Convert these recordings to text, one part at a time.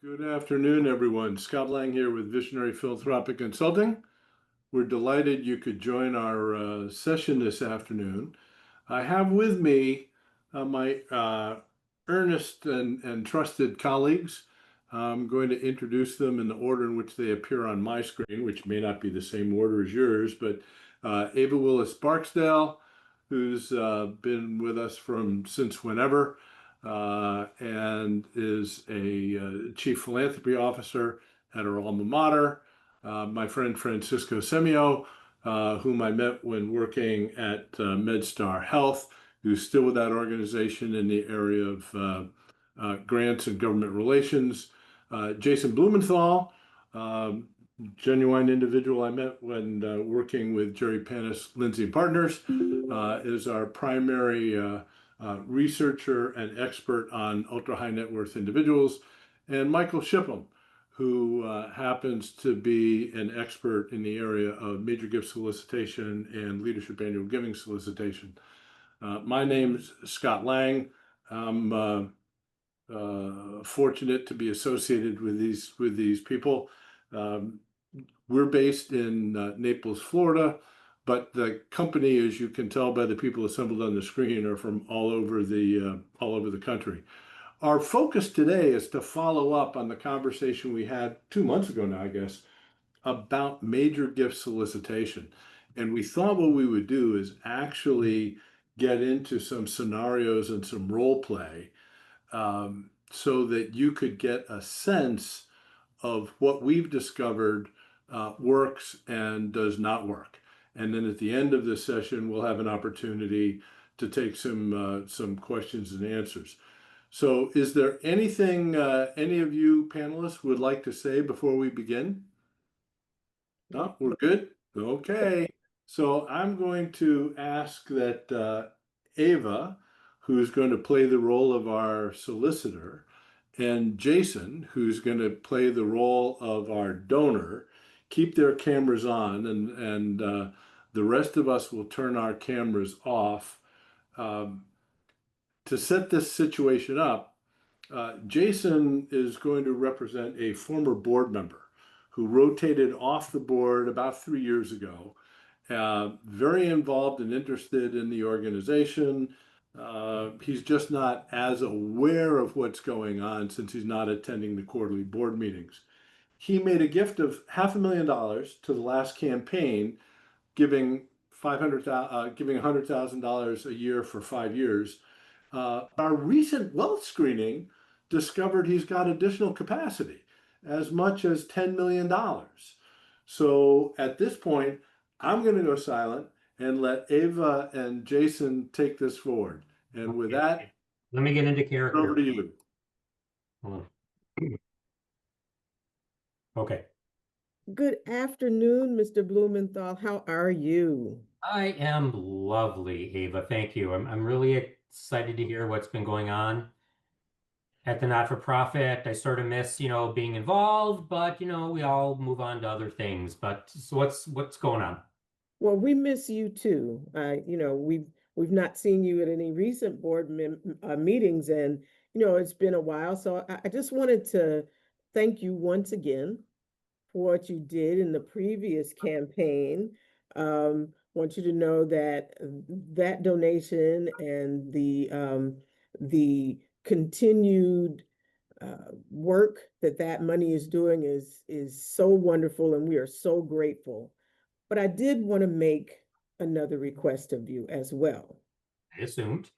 Good afternoon, everyone. Scott Lang here with Visionary Philanthropic Consulting. We're delighted you could join our session this afternoon. I have with me my earnest and trusted colleagues. I'm going to introduce them in the order in which they appear on my screen, which may not be the same order as yours, but Ava Willis Barksdale, who's been with us since whenever, and is a chief philanthropy officer at our alma mater. My friend Francisco Semio, whom I met when working at MedStar Health, who's still with that organization in the area of grants and government relations. Jason Blumenthal, genuine individual I met when working with Jerry Panis, Lindsay Partners, is our primary researcher and expert on ultra high net worth individuals, and Michael Shipham, who happens to be an expert in the area of major gift solicitation and leadership annual giving solicitation. My name's Scott Lang. I'm fortunate to be associated with these people. We're based in Naples, Florida, but the company, as you can tell by the people assembled on the screen, are from all over the country. Our focus today is to follow up on the conversation we had 2 months ago now, I guess, about major gift solicitation. And we thought what we would do is actually get into some scenarios and some role play, so that you could get a sense of what we've discovered works and does not work. And then at the end of this session, we'll have an opportunity to take some questions and answers. So is there anything any of you panelists would like to say before we begin? No, we're good? Okay. So I'm going to ask that Ava, who's going to play the role of our solicitor, and Jason, who's going to play the role of our donor, keep their cameras on, and the rest of us will turn our cameras off. To set this situation up, Jason is going to represent a former board member who rotated off the board about 3 years ago. Very involved and interested in the organization. He's just not as aware of what's going on since he's not attending the quarterly board meetings. He made a gift of $500,000 to the last campaign, giving $100,000 a year for 5 years. Our recent wealth screening discovered he's got additional capacity, as much as $10 million. So at this point, I'm going to go silent and let Ava and Jason take this forward. And with that, let me get into over character. to you. Hold on. Okay. Good afternoon, Mr. Blumenthal. How are you? I am lovely, Ava. Thank you. I'm really excited to hear what's been going on at the not-for-profit. I sort of miss, being involved, but we all move on to other things. But so what's going on? Well, we miss you too. We've not seen you at any recent board meetings, and it's been a while. So I just wanted to thank you once again for what you did in the previous campaign. Want you to know that that donation and the continued work that money is doing is so wonderful, and we are so grateful. But I did want to make another request of you as well. I assumed.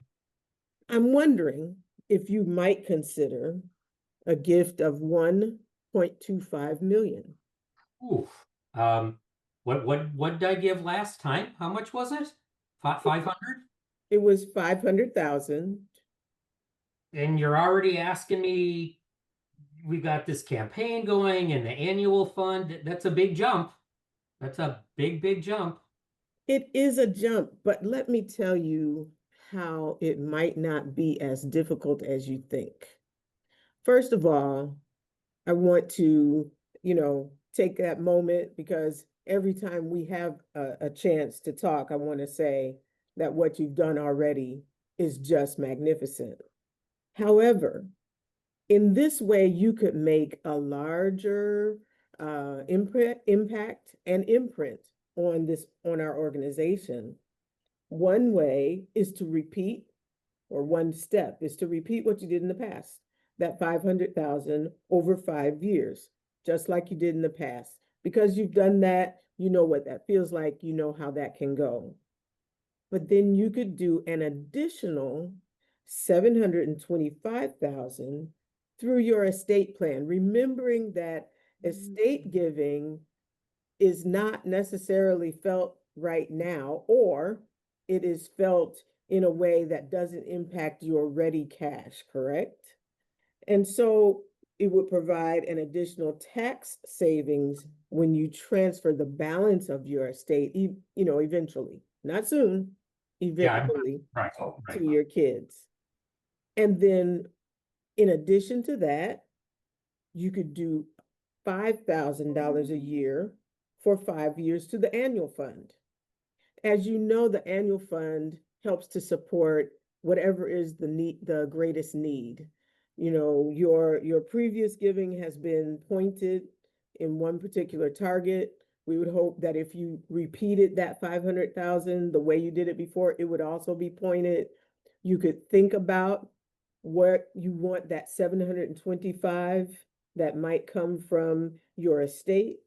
I'm wondering if you might consider a gift of 1.25 million. Ooh. What did I give last time? How much was it? 500? It was 500,000. And you're already asking me, we've got this campaign going and the annual fund. That's a big jump. That's a big jump. It is a jump, but let me tell you how it might not be as difficult as you think. First of all, I want to, take that moment, because every time we have a chance to talk, I want to say that what you've done already is just magnificent. However, In this way, you could make a larger impact and imprint on our organization. One way is to repeat, or one step is to repeat what you did in the past, that 500,000 over 5 years, just like you did in the past. Because you've done that, you know what that feels like, you know how that can go. But then you could do an additional 725,000 through your estate plan, remembering that estate giving is not necessarily felt right now, or it is felt in a way that doesn't impact your ready cash, correct? And so it would provide an additional tax savings when you transfer the balance of your estate, eventually, not soon, Yeah, eventually right, to right. your kids. And then in addition to that, you could do $5,000 a year for 5 years to the annual fund. As you know, the annual fund helps to support whatever is the greatest need. Your previous giving has been pointed in one particular target. We would hope that if you repeated that 500,000 the way you did it before, it would also be pointed. You could think about what you want that 725 that might come from your estate,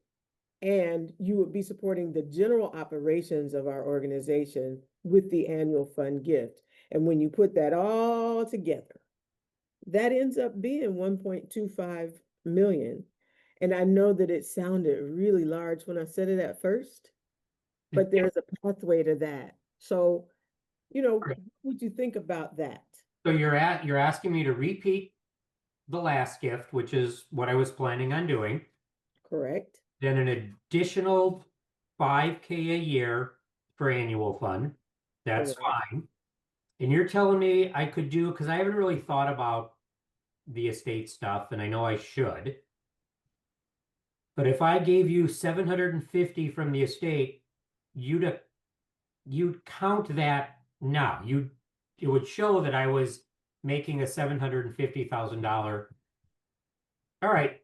and you would be supporting the general operations of our organization with the annual fund gift. And when you put that all together, that ends up being 1.25 million. And I know that it sounded really large when I said it at first, but there's a pathway to that. So, what would you think about that? So you're asking me to repeat the last gift, which is what I was planning on doing, Correct? then an additional 5K a year for annual fund. That's Correct. fine. And you're telling me I could do, because I haven't really thought about the estate stuff, and I know I should. But if I gave you 750 from the estate, you'd count that now. It would show that I was making a $750,000. All right.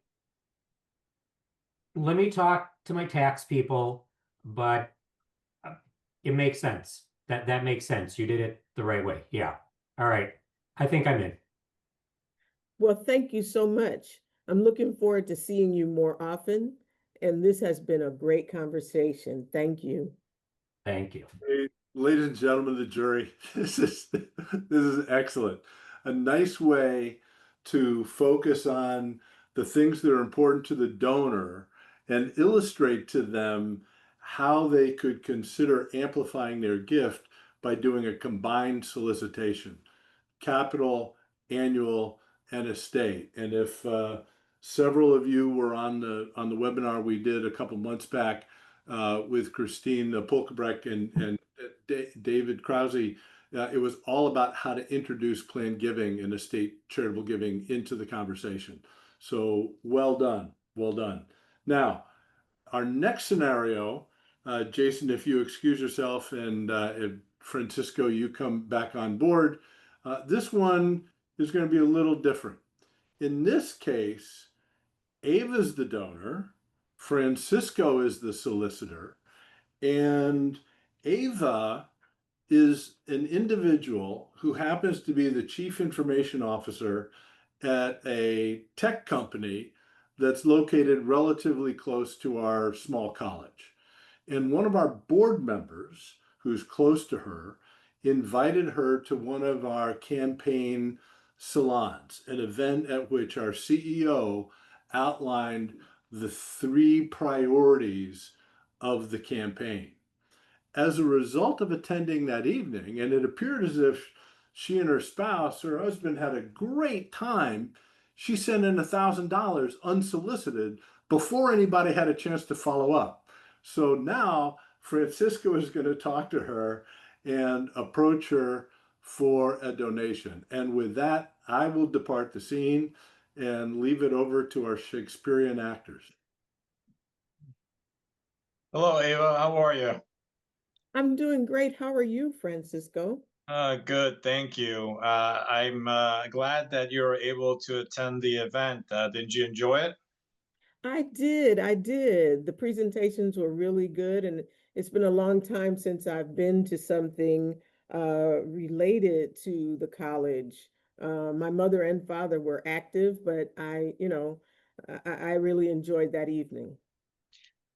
Let me talk to my tax people, but it makes sense. That makes sense. You did it the right way. Yeah. All right. I think I'm in. Well, thank you so much. I'm looking forward to seeing you more often. And this has been a great conversation. Thank you. Thank you. Hey, ladies and gentlemen of the jury, this is excellent. A nice way to focus on the things that are important to the donor and illustrate to them how they could consider amplifying their gift by doing a combined solicitation, capital, annual, and estate. And if several of you were on the webinar we did a couple months back with Christine Polkebrecht and David Krause, it was all about how to introduce planned giving and estate charitable giving into the conversation. So well done, well done. Now, our next scenario, Jason, if you excuse yourself, and if Francisco, you come back on board, this one is going to be a little different. In this case, Ava's the donor, Francisco is the solicitor, and Ava is an individual who happens to be the chief information officer at a tech company that's located relatively close to our small college. And one of our board members, who's close to her, invited her to one of our campaign salons, an event at which our CEO outlined the 3 priorities of the campaign. As a result of attending that evening, and it appeared as if she and her spouse, her husband, had a great time, she sent in $1,000 unsolicited before anybody had a chance to follow up. So now Francisco is going to talk to her and approach her for a donation. And with that, I will depart the scene and leave it over to our Shakespearean actors. Hello, Ava. How are you? I'm doing great. How are you, Francisco? Good, thank you. I'm glad that you were able to attend the event. Did you enjoy it? I did. The presentations were really good, and it's been a long time since I've been to something related to the college. My mother and father were active, but I really enjoyed that evening.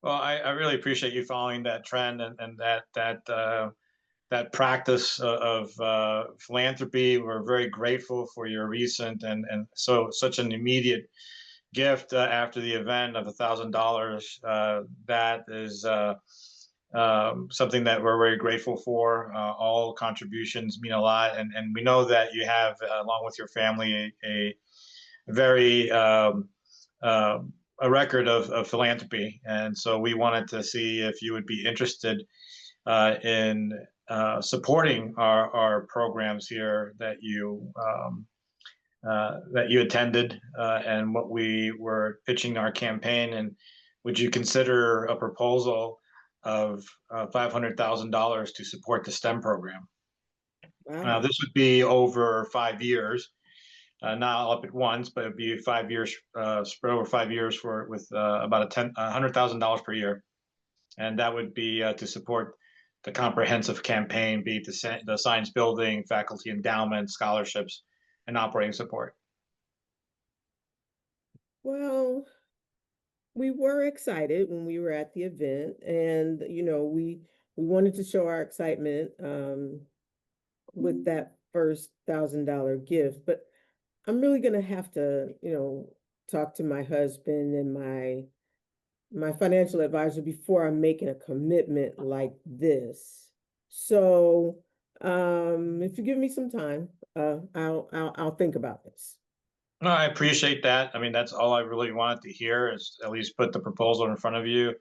Well, I really appreciate you following that trend and that practice of philanthropy. We're very grateful for your recent and so such an immediate gift after the event of $1,000. That is something that we're very grateful for. All contributions mean a lot, and we know that you have, along with your family, a very a record of philanthropy, and so we wanted to see if you would be interested in supporting our programs here that you attended and what we were pitching our campaign. And would you consider a proposal of $500,000 to support the STEM program? Wow. This would be over 5 years, not all up at once, but it'd be 5 years spread over 5 years for with about $100,000 per year, and that would be to support the comprehensive campaign, be it the science building, faculty endowment, scholarships, and operating support. Well, we were excited when we were at the event, and we wanted to show our excitement with that first $1,000 gift. But I'm really gonna have to, talk to my husband and my financial advisor before I'm making a commitment like this. So, if you give me some time, I'll think about this. No, I appreciate that. I mean, that's all I really wanted to hear is at least put the proposal in front of you.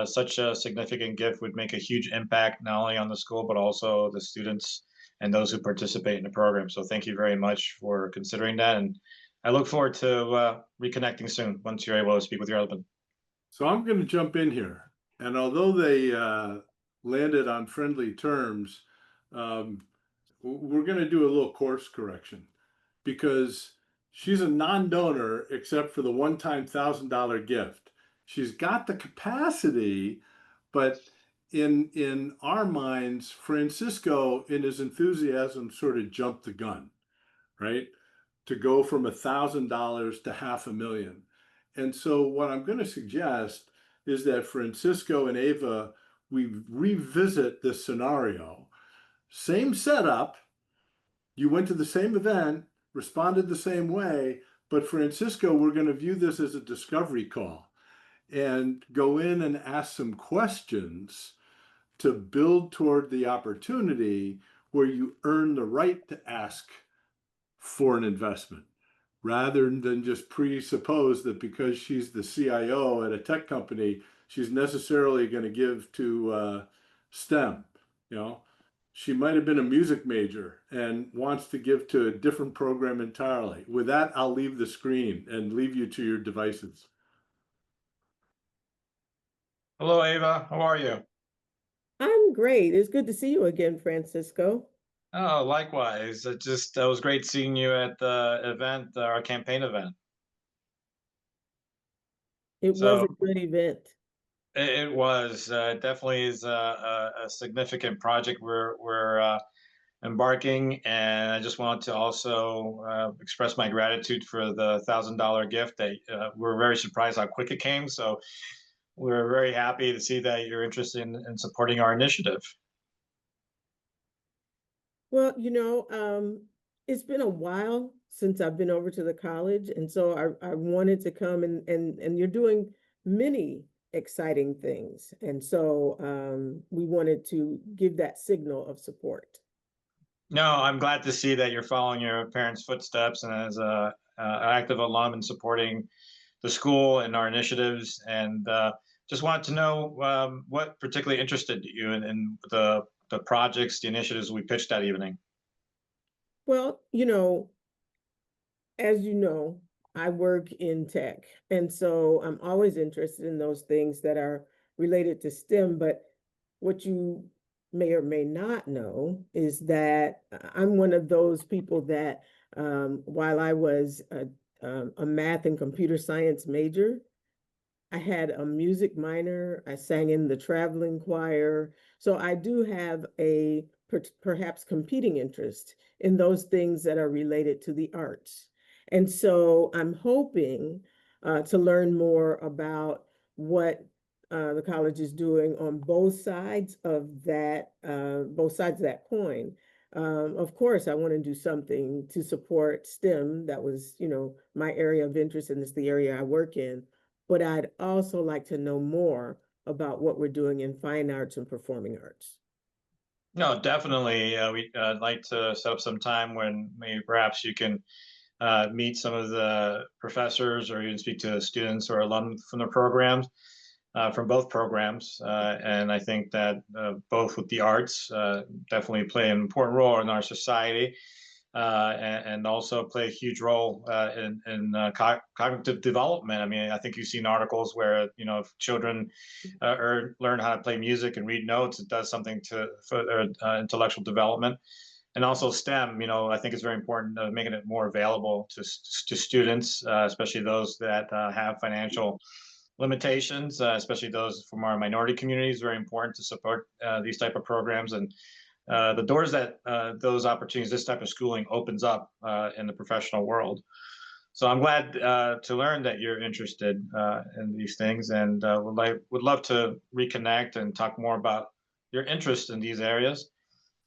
Such a significant gift would make a huge impact not only on the school but also the students and those who participate in the program. So thank you very much for considering that, and I look forward to reconnecting soon once you're able to speak with your husband. So I'm going to jump in here. And although they landed on friendly terms, um, we're going to do a little course correction because she's a non-donor except for the one-time $1,000 gift. She's got the capacity, but in our minds, Francisco, in his enthusiasm, sort of jumped the gun, right? To go from $1,000 to $500,000. And so what I'm going to suggest is that Francisco and Ava, we revisit this scenario. Same setup. You went to the same event, responded the same way, but Francisco, we're going to view this as a discovery call and go in and ask some questions to build toward the opportunity where you earn the right to ask for an investment rather than just presuppose that because she's the CIO at a tech company, she's necessarily going to give to STEM. You know, she might have been a music major and wants to give to a different program entirely. With that, I'll leave the screen and leave you to your devices. Hello, Ava. How are you? I'm great. It's good to see you again, Francisco. Oh, likewise. It was great seeing you at the event, our campaign event. It was So a good event. it was definitely is a significant project we're embarking, and I just wanted to also express my gratitude for the $1,000 gift. That we're very surprised how quick it came. So we're very happy to see that you're interested in supporting our initiative. Well, it's been a while since I've been over to the college, and so I wanted to come and you're doing many exciting things. And so we wanted to give that signal of support. No, I'm glad to see that you're following your parents' footsteps and as an active alum and supporting the school and our initiatives. And just wanted to know what particularly interested you in the projects, the initiatives we pitched that evening. Well, as you know, I work in tech, and so I'm always interested in those things that are related to STEM. But what you may or may not know is that I'm one of those people that while I was a math and computer science major, I had a music minor. I sang in the traveling choir. So I do have a perhaps competing interest in those things that are related to the arts. And so I'm hoping to learn more about what the college is doing on both sides of that coin. Of course, I want to do something to support STEM. That was, my area of interest, and it's the area I work in. But I'd also like to know more about what we're doing in fine arts and performing arts. No, definitely. We'd like to set up some time when maybe perhaps you can meet some of the professors or even speak to students or alum from the programs, from both programs. And I think that both with the arts definitely play an important role in our society. And also play a huge role in cognitive development. I mean, I think you've seen articles where if children learn how to play music and read notes, it does something for their intellectual development. And also STEM, I think it's very important making it more available to students, especially those that have financial limitations, especially those from our minority communities. Very important to support these type of programs and the doors that those opportunities, this type of schooling opens up in the professional world. So I'm glad to learn that you're interested in these things, and would love to reconnect and talk more about your interest in these areas,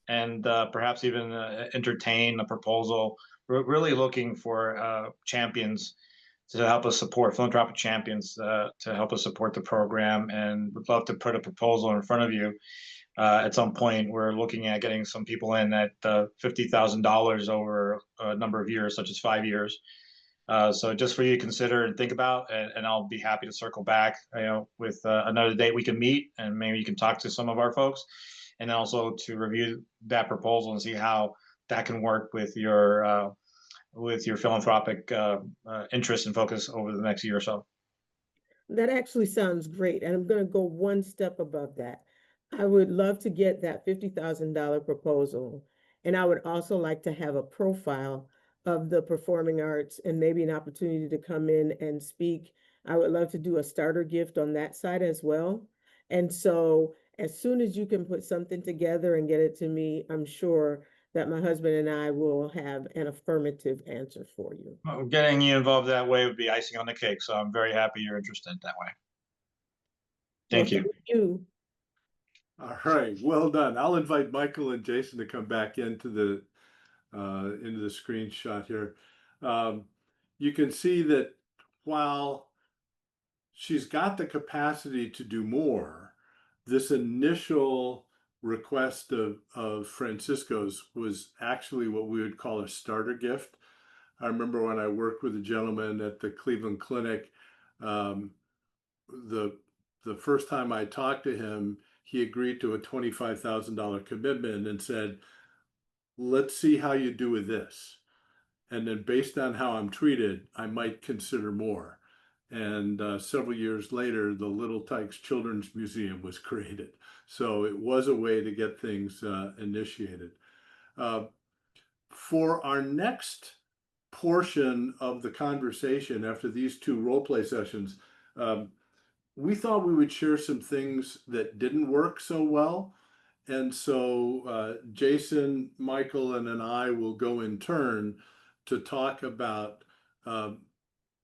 and perhaps even entertain a proposal. We're really looking for champions to help us support, philanthropic champions to help us support the program, and would love to put a proposal in front of you. At some point, we're looking at getting some people in at $50,000 over a number of years, such as 5 years. So just for you to consider and think about, and I'll be happy to circle back, with another date we can meet, and maybe you can talk to some of our folks, and also to review that proposal and see how that can work with your philanthropic interest and focus over the next year or so. That actually sounds great. And I'm going to go one step above that. I would love to get that $50,000 proposal. And I would also like to have a profile of the performing arts and maybe an opportunity to come in and speak. I would love to do a starter gift on that side as well. And so as soon as you can put something together and get it to me, I'm sure that my husband and I will have an affirmative answer for you. Well, getting you involved that way would be icing on the cake. So I'm very happy you're interested that way. Thank Well, you. thank you. All right, well done. I'll invite Michael and Jason to come back into the screenshot here. You can see that while she's got the capacity to do more, this initial request of Francisco's was actually what we would call a starter gift. I remember when I worked with a gentleman at the Cleveland Clinic, the first time I talked to him, he agreed to a $25,000 commitment and said, let's see how you do with this. And then based on how I'm treated, I might consider more. And several years later, the Little Tykes Children's Museum was created. So it was a way to get things initiated. For our next portion of the conversation after these two role play sessions, we thought we would share some things that didn't work so well. And so Jason, Michael, and I will go in turn to talk about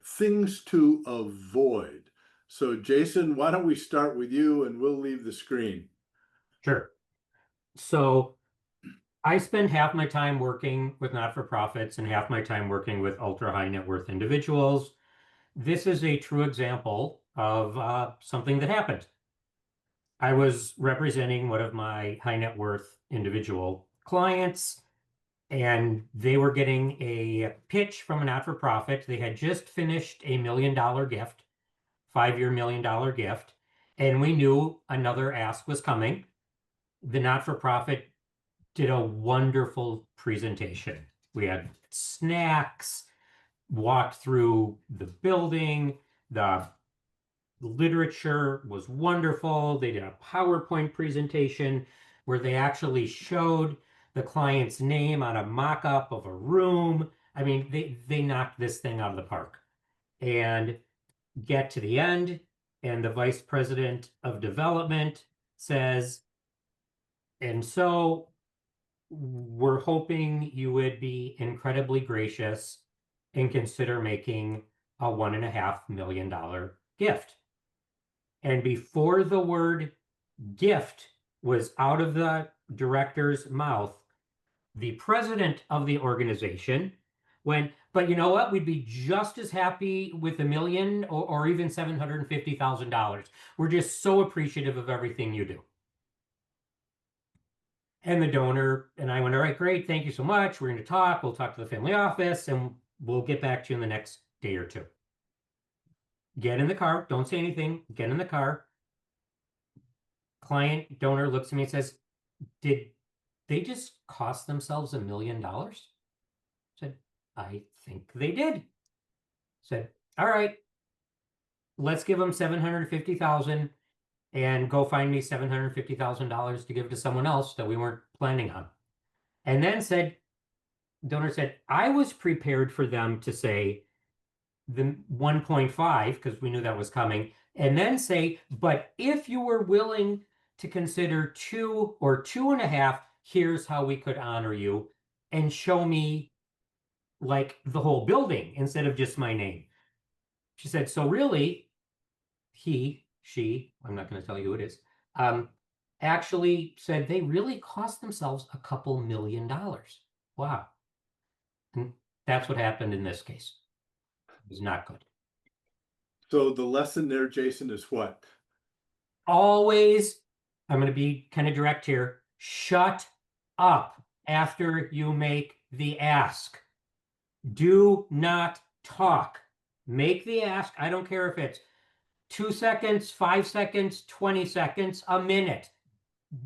things to avoid. So Jason, why don't we start with you and we'll leave the screen. Sure. So I spend half my time working with not-for-profits and half my time working with ultra high net worth individuals. This is a true example of something that happened. I was representing one of my high net worth individual clients, and they were getting a pitch from a not-for-profit. They had just finished a $1 million gift, 5-year $1 million gift, and we knew another ask was coming. The not-for-profit did a wonderful presentation. We had snacks, walked through the building, the literature was wonderful. They did a PowerPoint presentation. where they actually showed the client's name on a mock-up of a room. I mean, they knocked this thing out of the park. And get to the end, and the vice president of development says, and so we're hoping you would be incredibly gracious and consider making a $1.5 million gift. And before the word gift was out of the director's mouth, the president of the organization went, but you know what? We'd be just as happy with $1 million or even $750,000. We're just so appreciative of everything you do. And the donor and I went, all right, great. Thank you so much. We're going to talk. We'll talk to the family office and we'll get back to you in the next day or two. Get in the car. Don't say anything. Get in the car. Client donor looks at me and says, did they just cost themselves $1 million? Said, I think they did. Said, all right, let's give them $750,000 and go find me $750,000 to give to someone else that we weren't planning on. And then donor said, I was prepared for them to say the 1.5 because we knew that was coming, and then say, but if you were willing to consider 2 or 2.5, here's how we could honor you, and show me like the whole building instead of just my name. She said, so really, she, I'm not going to tell you who it is, actually said they really cost themselves a couple $1 million. Wow. And that's what happened in this case. It was not good. So the lesson there, Jason, is what? Always, I'm going to be kind of direct here, shut up after you make the ask. Do not talk. Make the ask. I don't care if it's 2 seconds, 5 seconds, 20 seconds, a minute.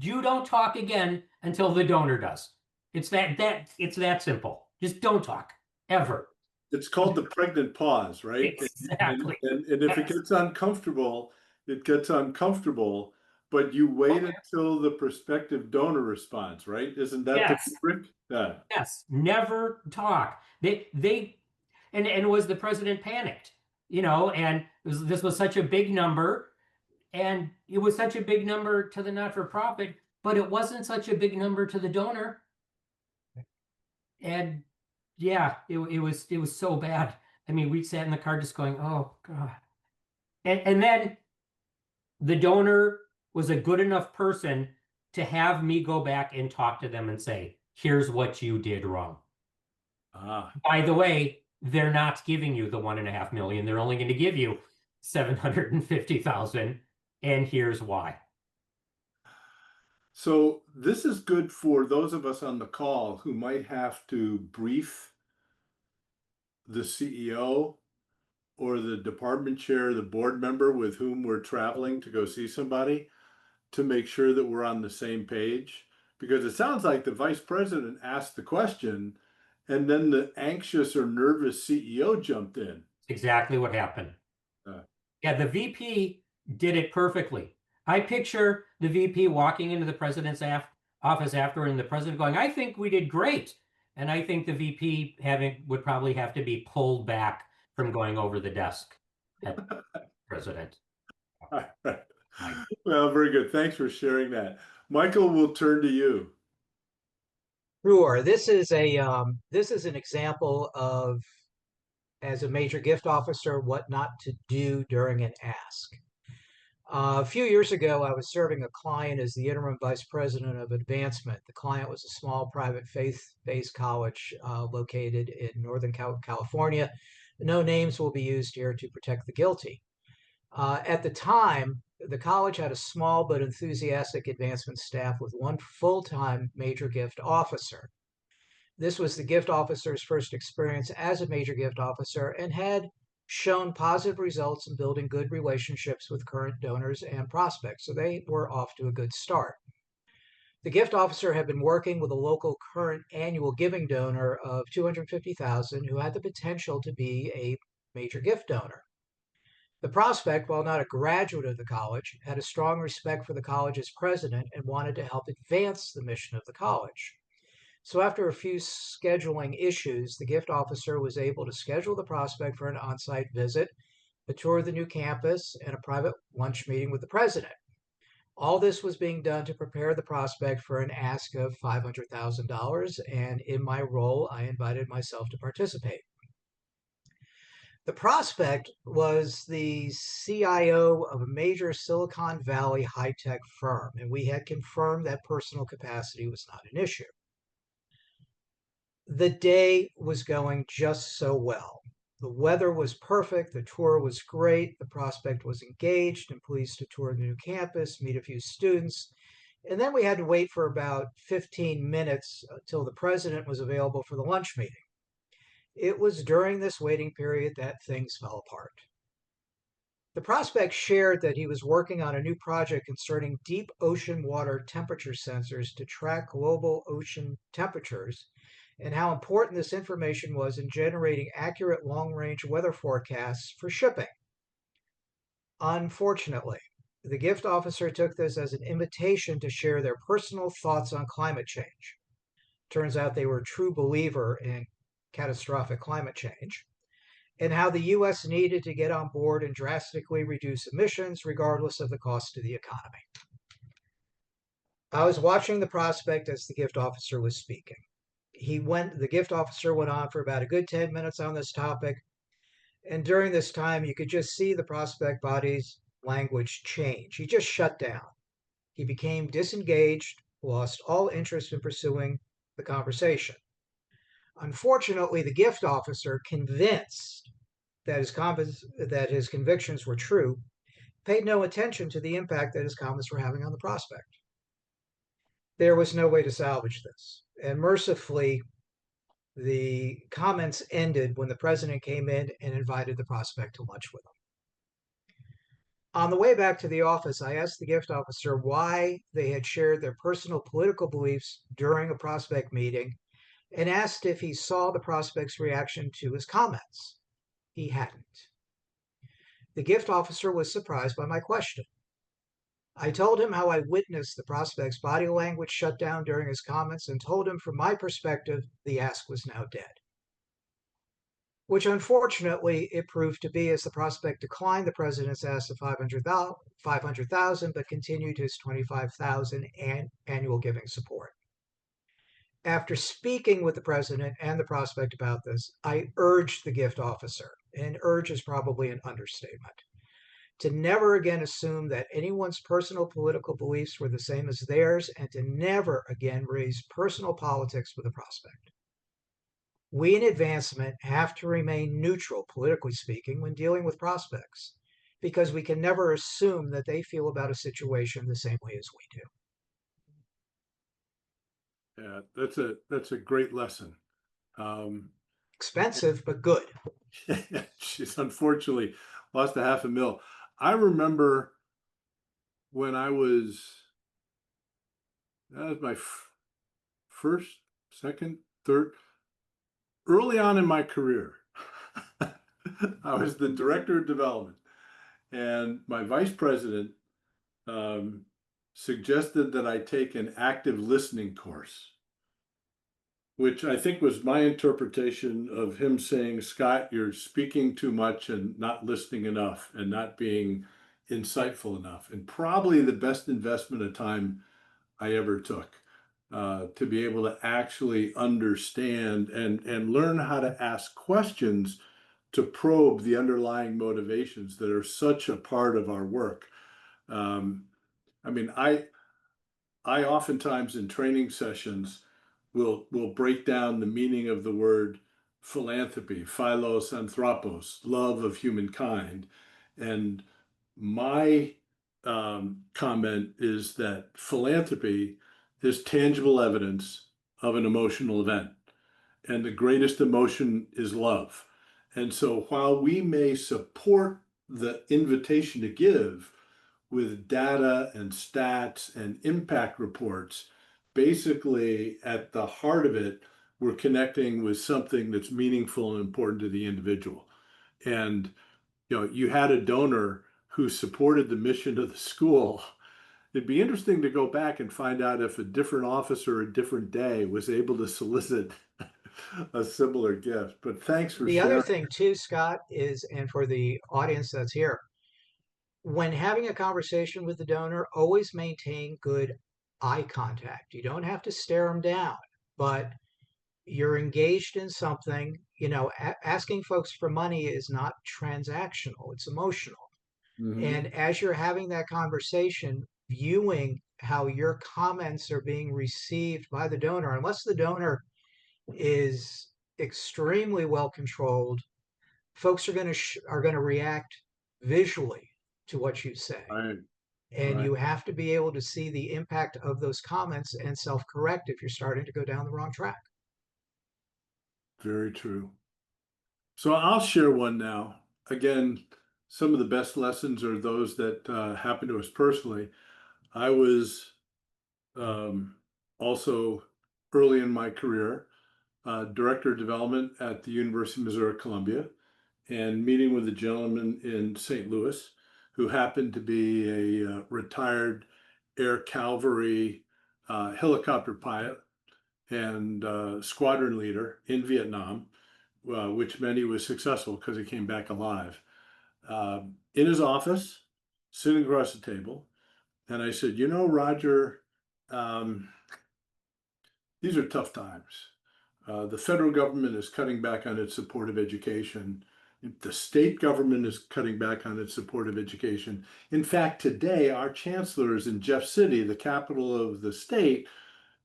You don't talk again until the donor does. It's that simple. Just don't talk ever. It's called the pregnant pause, right? Exactly. And if it gets uncomfortable, it gets uncomfortable, but you wait until the prospective donor responds, right? Isn't that Yes. the trick? Yeah. Yes, never talk. And was the president panicked, and this was such a big number, and it was such a big number to the not-for-profit, but it wasn't such a big number to the donor. And yeah, it was so bad. I mean, we sat in the car just going, oh God. And then the donor was a good enough person to have me go back and talk to them and say, here's what you did wrong. By the way, they're not giving you the $1.5 million. They're only going to give you $750,000. And here's why. So this is good for those of us on the call who might have to brief the CEO or the department chair, the board member with whom we're traveling to go see somebody, to make sure that we're on the same page. Because it sounds like the vice president asked the question and then the anxious or nervous CEO jumped in. Exactly what happened. Yeah, the VP did it perfectly. I picture the VP walking into the president's office after, and the president going, I think we did great. And I think the VP would probably have to be pulled back from going over the desk at the president. All right. Well, very good. Thanks for sharing that. Michael, we'll turn to you. Sure. This is an example of, as a major gift officer, what not to do during an ask. A few years ago, I was serving a client as the interim vice president of advancement. The client was a small private faith-based college located in Northern California. No names will be used here to protect the guilty. At the time, the college had a small but enthusiastic advancement staff with one full-time major gift officer. This was the gift officer's first experience as a major gift officer and had shown positive results in building good relationships with current donors and prospects. So they were off to a good start. The gift officer had been working with a local current annual giving donor of $250,000 who had the potential to be a major gift donor. The prospect, while not a graduate of the college, had a strong respect for the college's president and wanted to help advance the mission of the college. So after a few scheduling issues, the gift officer was able to schedule the prospect for an on-site visit, a tour of the new campus, and a private lunch meeting with the president. All this was being done to prepare the prospect for an ask of $500,000, and in my role, I invited myself to participate. The prospect was the CIO of a major Silicon Valley high-tech firm, and we had confirmed that personal capacity was not an issue. The day was going just so well. The weather was perfect, the tour was great, the prospect was engaged and pleased to tour the new campus, meet a few students, and then we had to wait for about 15 minutes until the president was available for the lunch meeting. It was during this waiting period that things fell apart. The prospect shared that he was working on a new project concerning deep ocean water temperature sensors to track global ocean temperatures and how important this information was in generating accurate long-range weather forecasts for shipping. Unfortunately, the gift officer took this as an invitation to share their personal thoughts on climate change. Turns out they were a true believer in catastrophic climate change, and how the US needed to get on board and drastically reduce emissions regardless of the cost to the economy. I was watching the prospect as the gift officer was speaking. The gift officer went on for about a good 10 minutes on this topic, and during this time you could just see the prospect body's language change. He just shut down. He became disengaged, lost all interest in pursuing the conversation. Unfortunately, the gift officer, convinced that his convictions were true, paid no attention to the impact that his comments were having on the prospect. There was no way to salvage this. And mercifully, the comments ended when the president came in and invited the prospect to lunch with him. On the way back to the office, I asked the gift officer why they had shared their personal political beliefs during a prospect meeting and asked if he saw the prospect's reaction to his comments. He hadn't. The gift officer was surprised by my question. I told him how I witnessed the prospect's body language shut down during his comments and told him from my perspective, the ask was now dead. Which unfortunately it proved to be, as the prospect declined the president's ask of $500,000, but continued his $25,000 annual giving support. After speaking with the president and the prospect about this, I urged the gift officer, and urge is probably an understatement, to never again assume that anyone's personal political beliefs were the same as theirs, and to never again raise personal politics with a prospect. We in advancement have to remain neutral, politically speaking, when dealing with prospects, because we can never assume that they feel about a situation the same way as we do. Yeah, that's a great lesson. Expensive, but good. She's unfortunately lost $500,000. I remember when that was my first, second, third, early on in my career. I was the director of development, and my vice president suggested that I take an active listening course, which I think was my interpretation of him saying, Scott, you're speaking too much and not listening enough and not being insightful enough. And probably the best investment of time I ever took, to be able to actually understand and learn how to ask questions to probe the underlying motivations that are such a part of our work. I mean, I oftentimes in training sessions will break down the meaning of the word philanthropy, philos anthropos, love of humankind. And my comment is that philanthropy is tangible evidence of an emotional event. And the greatest emotion is love. And so while we may support the invitation to give with data and stats and impact reports, basically at the heart of it, we're connecting with something that's meaningful and important to the individual. And you had a donor who supported the mission of the school. It'd be interesting to go back and find out if a different officer, a different day, was able to solicit a similar gift. But thanks for The other sharing. thing too, Scott, is, and for the audience that's here, when having a conversation with the donor, always maintain good eye contact. You don't have to stare them down, but you're engaged in something. Asking folks for money is not transactional, it's emotional. Mhm. And as you're having that conversation, viewing how your comments are being received by the donor, unless the donor is extremely well controlled, folks are going to react visually to what you say. Right, And right. you have to be able to see the impact of those comments and self-correct if you're starting to go down the wrong track. Very true. So I'll share one now. Again, some of the best lessons are those that happened to us personally. I was also early in my career, director of development at the University of Missouri Columbia, and meeting with a gentleman in St. Louis who happened to be a retired Air Cavalry helicopter pilot and squadron leader in Vietnam, which meant he was successful because he came back alive. In his office, sitting across the table, and I said, Roger, um, these are tough times. The federal government is cutting back on its support of education. The state government is cutting back on its support of education. In fact, today, our chancellor is in Jeff City, the capital of the state,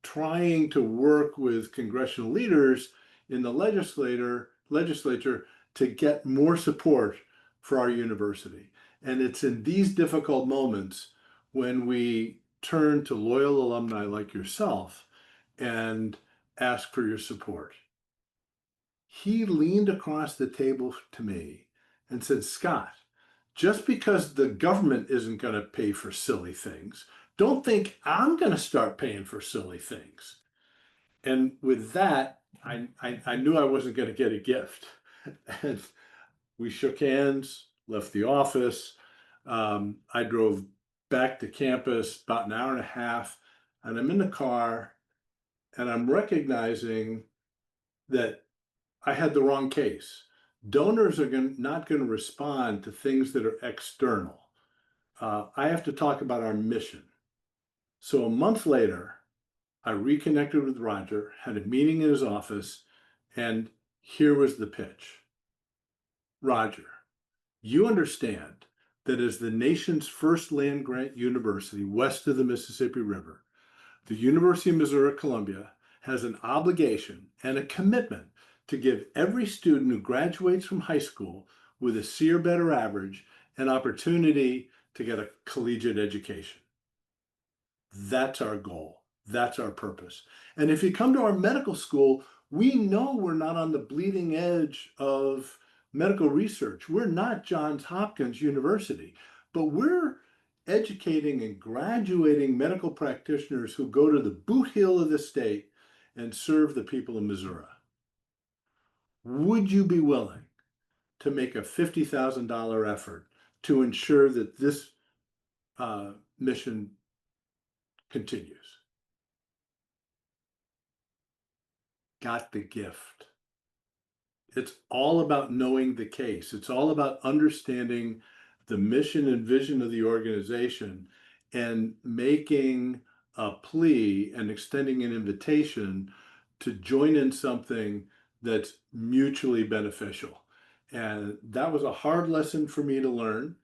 trying to work with congressional leaders in the legislature to get more support for our university. And it's in these difficult moments when we turn to loyal alumni like yourself and ask for your support. He leaned across the table to me and said, Scott, just because the government isn't going to pay for silly things, don't think I'm going to start paying for silly things. And with that, I knew I wasn't going to get a gift. And we shook hands, left the office. I drove back to campus about an hour and a half, and I'm in the car, and I'm recognizing that I had the wrong case. Donors are not going to respond to things that are external. I have to talk about our mission. So a month later, I reconnected with Roger, had a meeting in his office, and here was the pitch. Roger, you understand that as the nation's first land grant university west of the Mississippi River, the University of Missouri Columbia has an obligation and a commitment to give every student who graduates from high school with a C or better average an opportunity to get a collegiate education. That's our goal. That's our purpose. And if you come to our medical school, we know we're not on the bleeding edge of medical research. We're not Johns Hopkins University, but we're educating and graduating medical practitioners who go to the boot heel of the state and serve the people of Missouri. Would you be willing to make a $50,000 effort to ensure that this mission continues? Got the gift. It's all about knowing the case. It's all about understanding the mission and vision of the organization and making a plea and extending an invitation to join in something that's mutually beneficial. And that was a hard lesson for me to learn.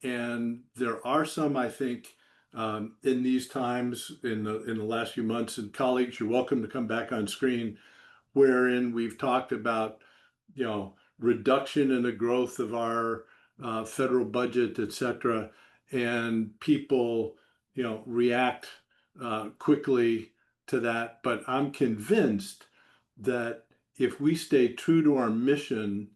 And there are some, I think, in these times, in the last few months, and colleagues, you're welcome to come back on screen, wherein we've talked about, reduction in the growth of our federal budget, et cetera, and people, react quickly to that. But I'm convinced that if we stay true to our mission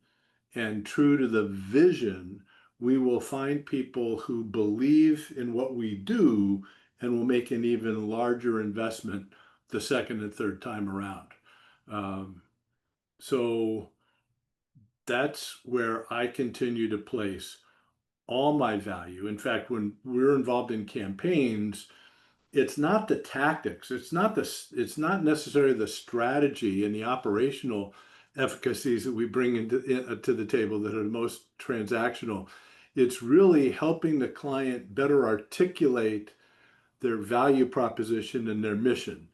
and true to the vision, we will find people who believe in what we do and will make an even larger investment the second and third time around. So that's where I continue to place all my value. In fact, when we're involved in campaigns, it's not the tactics, it's not necessarily the strategy and the operational efficacies that we bring to the table that are the most transactional. It's really helping the client better articulate their value proposition and their mission.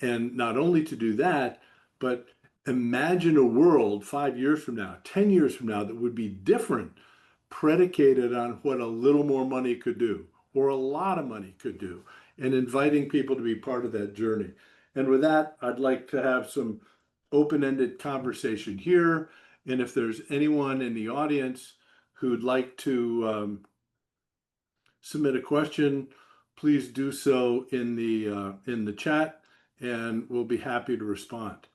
And not only to do that, but imagine a world 5 years from now, 10 years from now, that would be different, predicated on what a little more money could do or a lot of money could do, and inviting people to be part of that journey. And with that, I'd like to have some open-ended conversation here. And if there's anyone in the audience who'd like to submit a question, please do so in the chat, and we'll be happy to respond.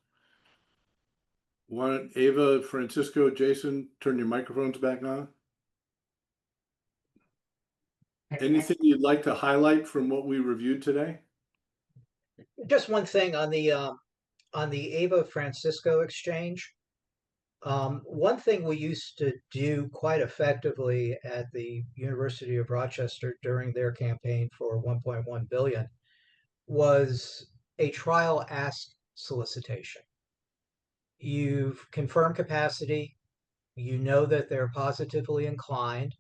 Why don't Ava, Francisco, Jason, turn your microphones back on? Anything you'd like to highlight from what we reviewed today? Just one thing on the Ava Francisco exchange. One thing we used to do quite effectively at the University of Rochester during their campaign for 1.1 billion was a trial ask solicitation. You've confirmed capacity, you know that they're positively inclined.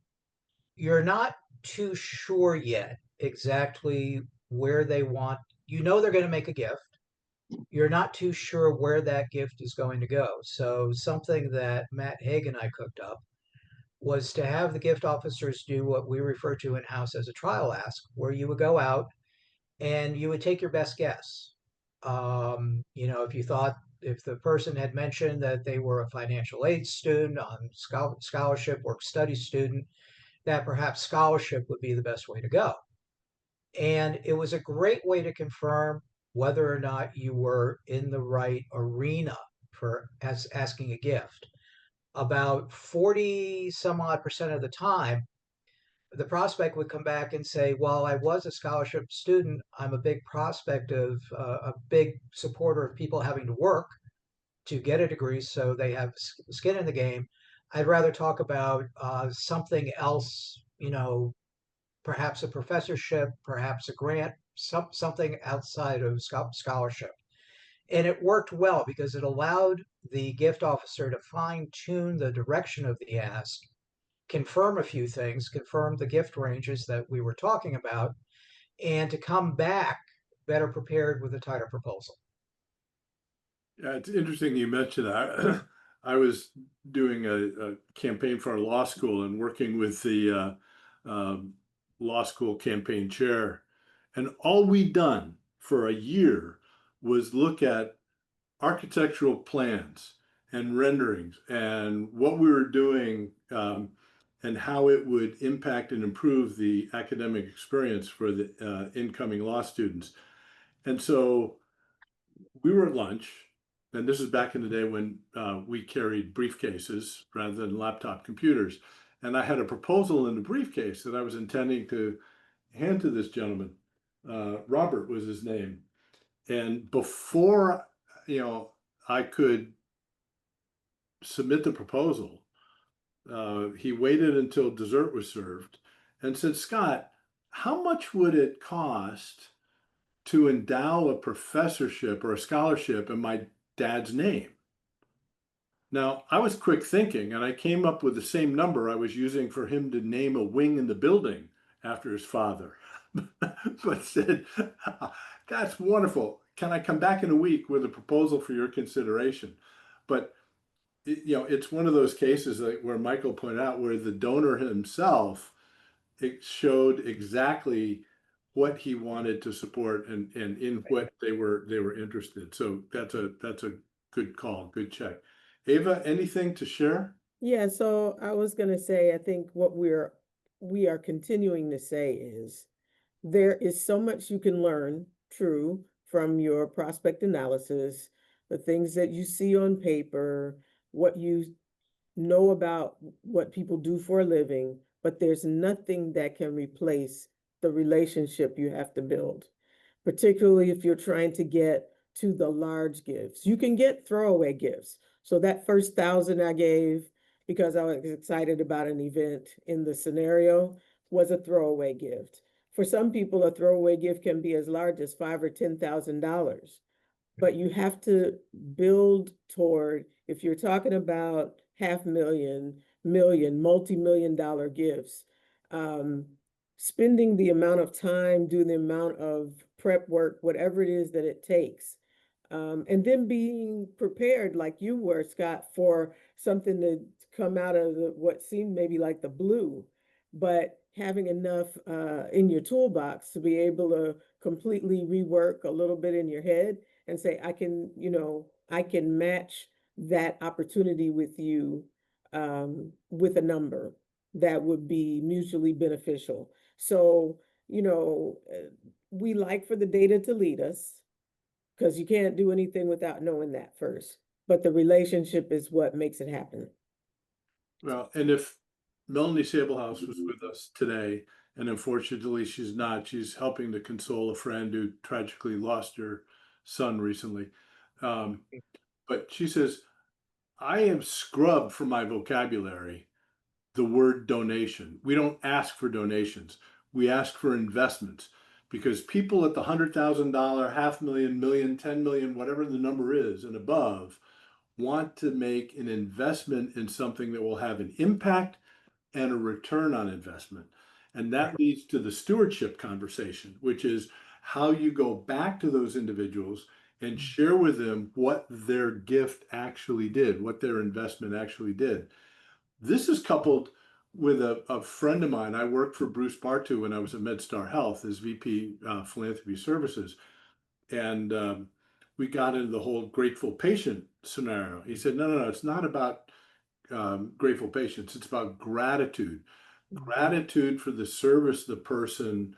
You're not too sure yet exactly where they want, you know they're going to make a gift. You're not too sure where that gift is going to go. So something that Matt Haig and I cooked up was to have the gift officers do what we refer to in-house as a trial ask, where you would go out and you would take your best guess. If the person had mentioned that they were a financial aid student on scholarship, work study student, that perhaps scholarship would be the best way to go. And it was a great way to confirm whether or not you were in the right arena for asking a gift. About 40 some odd percent of the time, the prospect would come back and say, well, I was a scholarship student. I'm a big a big supporter of people having to work to get a degree so they have skin in the game. I'd rather talk about something else, perhaps a professorship, perhaps a grant, something outside of scholarship. And it worked well because it allowed the gift officer to fine tune the direction of the ask, confirm a few things, confirm the gift ranges that we were talking about, and to come back better prepared with a tighter proposal. Yeah, it's interesting you mentioned that. I was doing a campaign for our law school and working with the law school campaign chair. And all we'd done for a year was look at architectural plans and renderings and what we were doing and how it would impact and improve the academic experience for the incoming law students. And so we were at lunch, and this is back in the day when we carried briefcases rather than laptop computers. And I had a proposal in the briefcase that I was intending to hand to this gentleman. Robert was his name. And before, I could submit the proposal, he waited until dessert was served and said, Scott, how much would it cost to endow a professorship or a scholarship in my dad's name? Now, I was quick thinking, and I came up with the same number I was using for him to name a wing in the building after his father. But said, that's wonderful. Can I come back in a week with a proposal for your consideration? But it's one of those cases where Michael pointed out where the donor himself, it showed exactly what he wanted to support and in what they were interested. So that's a good call, good check. Ava, anything to share? Yeah, so I was going to say, I think what we are continuing to say is there is so much you can learn, true, from your prospect analysis, the things that you see on paper, what you know about what people do for a living, but there's nothing that can replace the relationship you have to build, particularly if you're trying to get to the large gifts. You can get throwaway gifts. So that first 1,000 I gave, because I was excited about an event in the scenario, was a throwaway gift. For some people, a throwaway gift can be as large as $5,000 or $10,000. But you have to build toward, if you're talking about half million, million, multi-million dollar gifts, um, spending the amount of time, doing the amount of prep work, whatever it is that it takes. And then being prepared, like you were, Scott, for something to come out of what seemed maybe like the blue, but having enough in your toolbox to be able to completely rework a little bit in your head and say, I can, I can match that opportunity with you with a number that would be mutually beneficial. So, we like for the data to lead us because you can't do anything without knowing that first. But the relationship is what makes it happen. Well, and if Melanie Sablehouse was with us today, and unfortunately she's not, she's helping to console a friend who tragically lost her son recently. But she says, I am scrubbed from my vocabulary the word donation. We don't ask for donations. We ask for investments because people at the $100,000, $500,000, million, 10 million, whatever the number is and above want to make an investment in something that will have an impact and a return on investment. And that leads to the stewardship conversation, which is how you go back to those individuals and share with them what their gift actually did, what their investment actually did. This is coupled with a friend of mine. I worked for Bruce Bartu when I was at MedStar Health as VP Philanthropy Services. And we got into the whole grateful patient scenario. He said, no, it's not about grateful patients. It's about gratitude, gratitude for the service the person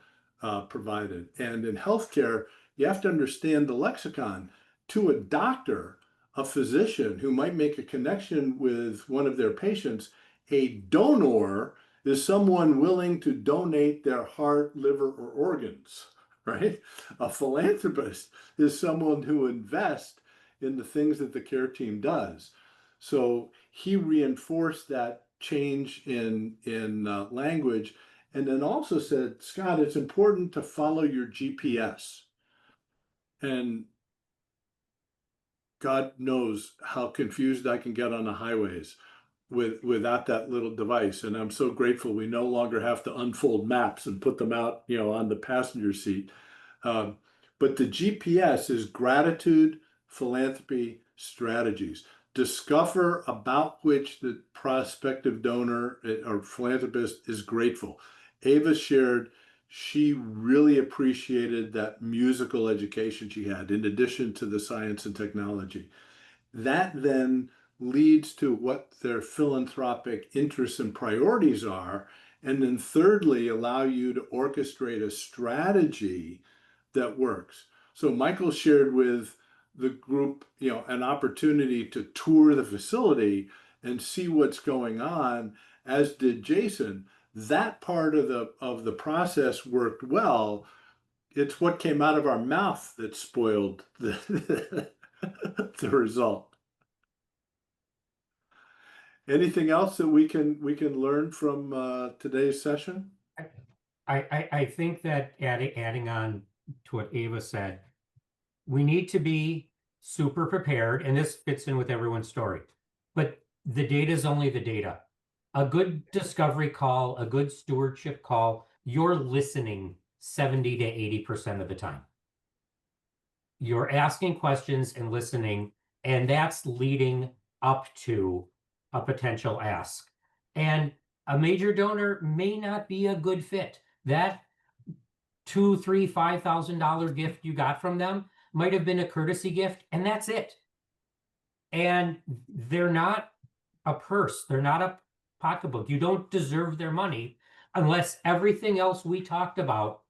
provided. And in healthcare, you have to understand the lexicon. To a doctor, a physician who might make a connection with one of their patients, a donor is someone willing to donate their heart, liver, or organs, right? A philanthropist is someone who invests in the things that the care team does. So he reinforced that change in language, and then also said, Scott, it's important to follow your GPS. And God knows how confused I can get on the highways without that little device. And I'm so grateful we no longer have to unfold maps and put them out, on the passenger seat. But the GPS is gratitude, philanthropy, strategies. Discover about which the prospective donor or philanthropist is grateful. Ava shared she really appreciated that musical education she had, in addition to the science and technology. That then leads to what their philanthropic interests and priorities are. And then thirdly, allow you to orchestrate a strategy that works. So Michael shared with the group, an opportunity to tour the facility and see what's going on, as did Jason. That part of the process worked well. It's what came out of our mouth that spoiled the result. Anything else that we can learn from today's session? I think that adding on to what Ava said, we need to be super prepared, and this fits in with everyone's story. But the data is only the data. A good discovery call, a good stewardship call, you're listening 70 to 80% of the time. You're asking questions and listening, and that's leading up to a potential ask. And a major donor may not be a good fit. That $2,000, $3,000, $5,000 gift you got from them might have been a courtesy gift, and that's it. And they're not a purse. They're not a pocketbook. You don't deserve their money unless everything else we talked about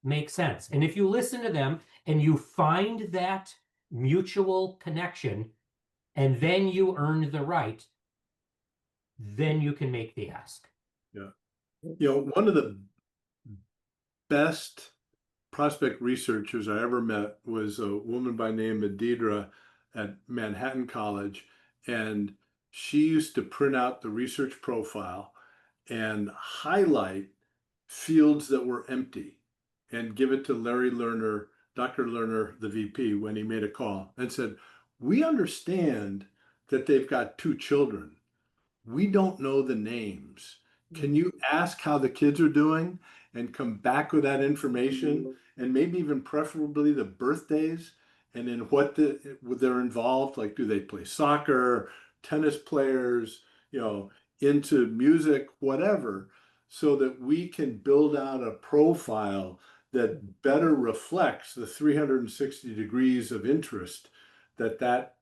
makes sense. And if you listen to them and you find that mutual connection, and then you earn the right, then you can make the ask. Yeah. One of the best prospect researchers I ever met was a woman by name of Deidre at Manhattan College. And she used to print out the research profile and highlight fields that were empty and give it to Larry Lerner, Dr. Lerner, the VP, when he made a call and said, we understand that they've got 2 children. We don't know the names. Can you ask how the kids are doing and come back with that information and maybe even preferably the birthdays and in what they're involved? Like, do they play soccer, tennis players, into music, whatever, so that we can build out a profile that better reflects the 360 degrees of interest that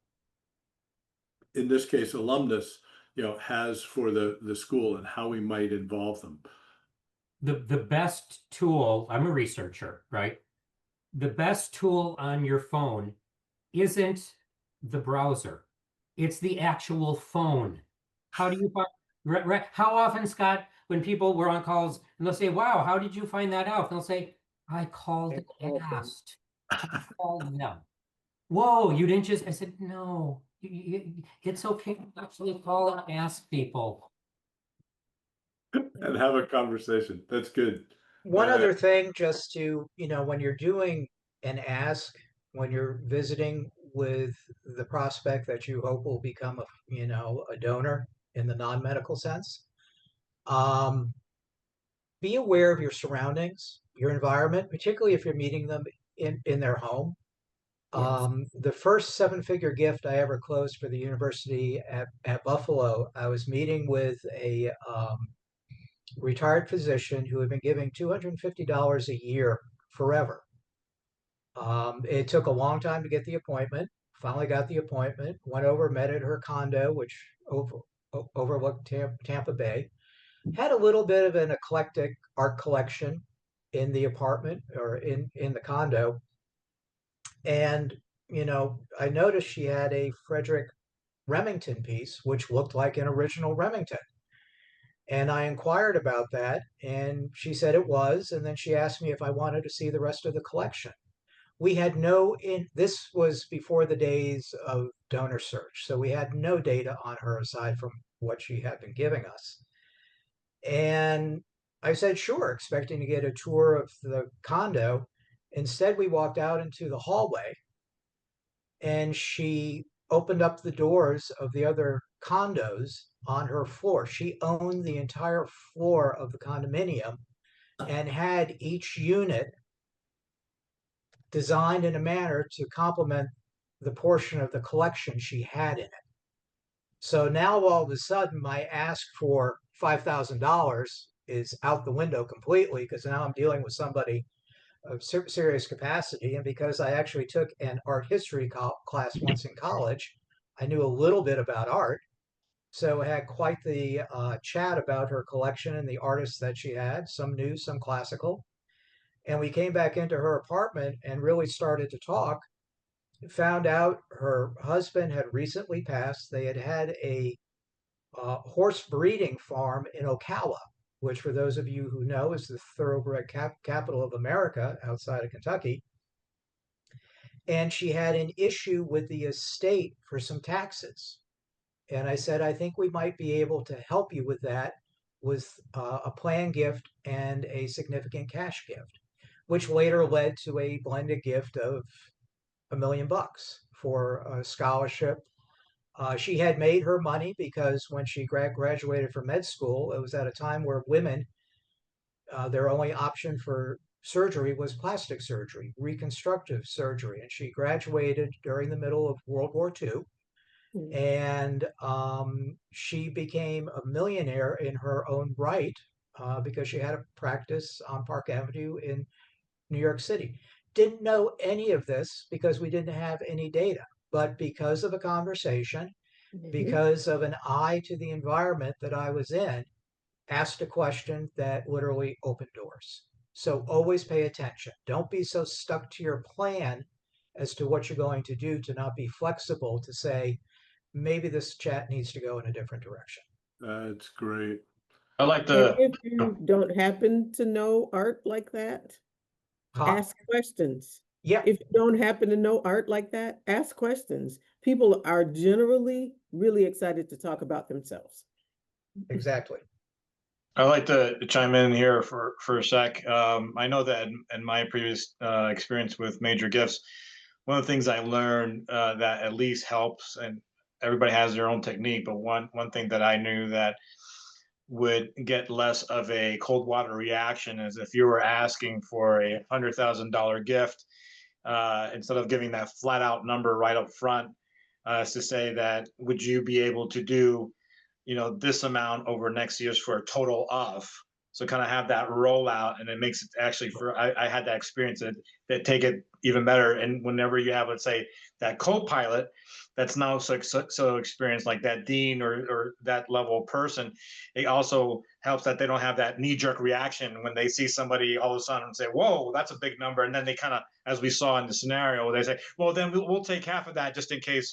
in this case alumnus has for the school and how we might involve them. The best tool, I'm a researcher, right? The best tool on your phone isn't the browser. It's the actual phone. How do you find, how often, Scott, when people were on calls and they'll say, wow, how did you find that out? And they'll say, I called and asked. I called them. Whoa, you didn't just, I said, no, it's okay to actually call and ask people. And have a conversation. That's good. One other thing, just to, when you're doing an ask, when you're visiting with the prospect that you hope will become a donor in the non-medical sense, be aware of your surroundings, your environment, particularly if you're meeting them in their home. Yes. The first 7-figure gift I ever closed for the university at Buffalo, I was meeting with a retired physician who had been giving $250 a year forever. It took a long time to get the appointment. Finally got the appointment, went over, met at her condo, which overlooked Tampa Bay. Had a little bit of an eclectic art collection in the apartment or in the condo. And, I noticed she had a Frederick Remington piece, which looked like an original Remington. And I inquired about that, and she said it was. And then she asked me if I wanted to see the rest of the collection. We had this was before the days of donor search. So we had no data on her aside from what she had been giving us. And I said, sure, expecting to get a tour of the condo. Instead, we walked out into the hallway and she opened up the doors of the other condos on her floor. She owned the entire floor of the condominium and had each unit designed in a manner to complement the portion of the collection she had in it. So now all of a sudden my ask for $5,000 is out the window completely, because now I'm dealing with somebody of serious capacity. And because I actually took an art history class once in college, I knew a little bit about art. So I had quite the chat about her collection and the artists that she had, some new, some classical. And we came back into her apartment and really started to talk. Found out her husband had recently passed. They had a horse breeding farm in Ocala, which, for those of you who know, is the thoroughbred capital of America outside of Kentucky. And she had an issue with the estate for some taxes. And I said, I think we might be able to help you with that, with a planned gift and a significant cash gift, which later led to a blended gift of $1 million for a scholarship. She had made her money because when she graduated from med school, it was at a time where women, their only option for surgery was plastic surgery, reconstructive surgery. And she graduated during the middle of World War II. And she became a millionaire in her own right because she had a practice on Park Avenue in New York City. Didn't know any of this because we didn't have any data, but because of a conversation, because of an eye to the environment that I was in, asked a question that literally opened doors. So always pay attention. Don't be so stuck to your plan as to what you're going to do, to not be flexible, to say, maybe this chat needs to go in a different direction. That's great. I like And the, if you don't happen to know art like that, ask questions. Yeah. If you don't happen to know art like that, ask questions. People are generally really excited to talk about themselves. Exactly. I'd like to chime in here for a sec. I know that in my previous experience with Major Gifts, one of the things I learned that at least helps, and everybody has their own technique, but one thing that I knew that would get less of a cold water reaction is if you were asking for a $100,000 gift, instead of giving that flat out number right up front, is to say that would you be able to do this amount over next year's for a total of. So kind of have that rollout, and it makes it actually I had that experience that take it even better. And whenever you have, let's say, that co-pilot that's now so experienced, like that dean or that level person, it also helps that they don't have that knee-jerk reaction when they see somebody all of a sudden and say, whoa, that's a big number. And then they kind of, as we saw in the scenario, they say, well, then we'll take half of that just in case,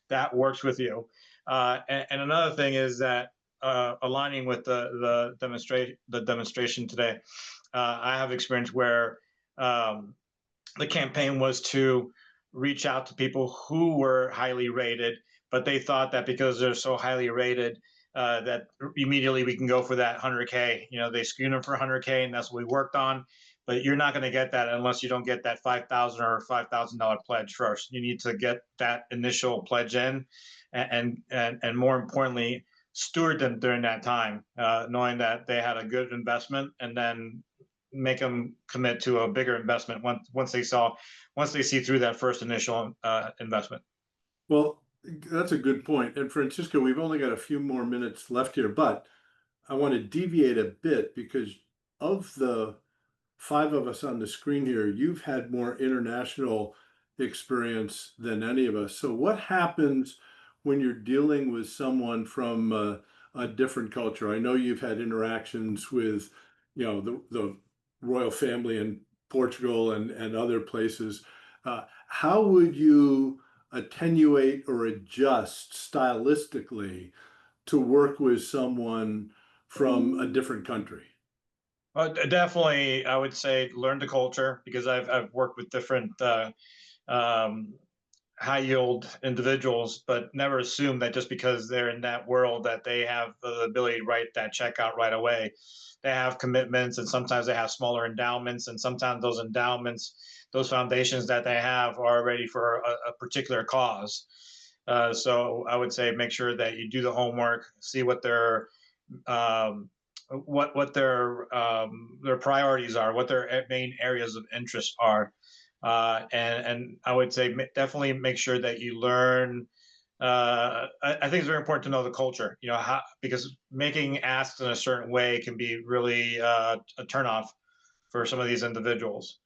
that works with you. And another thing is that aligning with the demonstration today, I have experience where the campaign was to reach out to people who were highly rated, but they thought that because they're so highly rated, that immediately we can go for that 100K. They screened them for 100K, and that's what we worked on. But you're not going to get that unless you don't get that $5,000 or $5,000 pledge first. You need to get that initial pledge in, and more importantly, steward them during that time, knowing that they had a good investment, and then make them commit to a bigger investment once they see through that first initial investment. Well, that's a good point. And Francisco, we've only got a few more minutes left here, but I want to deviate a bit because of the 5 of us on the screen here, you've had more international experience than any of us. So what happens when you're dealing with someone from a different culture? I know you've had interactions with, the royal family in Portugal and other places. How would you attenuate or adjust stylistically to work with someone from a different country? Definitely, I would say learn the culture, because I've worked with different high yield individuals, but never assume that just because they're in that world that they have the ability to write that check out right away. They have commitments, and sometimes they have smaller endowments, and sometimes those endowments, those foundations that they have are ready for a particular cause. So I would say make sure that you do the homework, see what their their priorities are, what their main areas of interest are, and I would say definitely make sure that you learn. I think it's very important to know the culture, because making asks in a certain way can be really a turnoff for some of these individuals.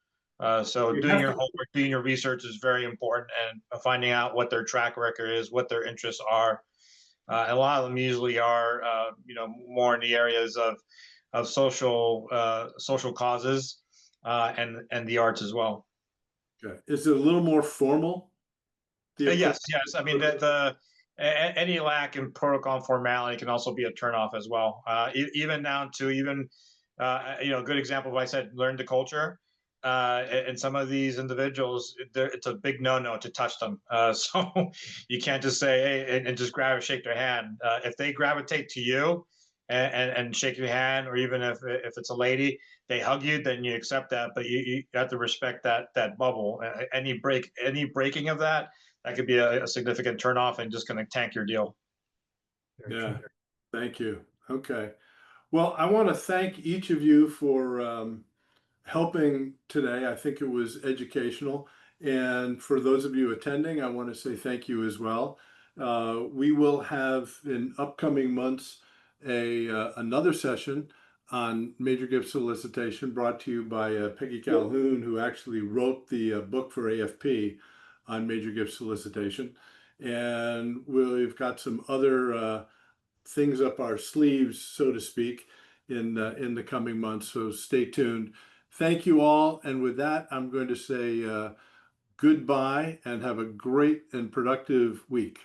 So You doing have your to- homework, doing your research is very important, and finding out what their track record is, what their interests are. And a lot of them usually are, more in the areas of social causes, and the arts as well. Okay. Is it a little more formal? Yes, yes. I mean, any lack in protocol and formality can also be a turnoff as well. Even down to a good example of what I said, learn the culture. And some of these individuals, it's a big no-no to touch them. So you can't just say, hey, and just grab or shake their hand. If they gravitate to you and shake your hand, or even if it's a lady, they hug you, then you accept that. But you have to respect that bubble. Any breaking of that could be a significant turnoff and just going to tank your deal. Yeah, thank you. Okay. Well, I want to thank each of you for helping today. I think it was educational. And for those of you attending, I want to say thank you as well. We will have in upcoming months another session on major gift solicitation brought to you by Peggy Calhoun, who actually wrote the book for AFP on major gift solicitation. And we've got some other things up our sleeves, so to speak, in the coming months. So stay tuned. Thank you all. And with that, I'm going to say goodbye and have a great and productive week.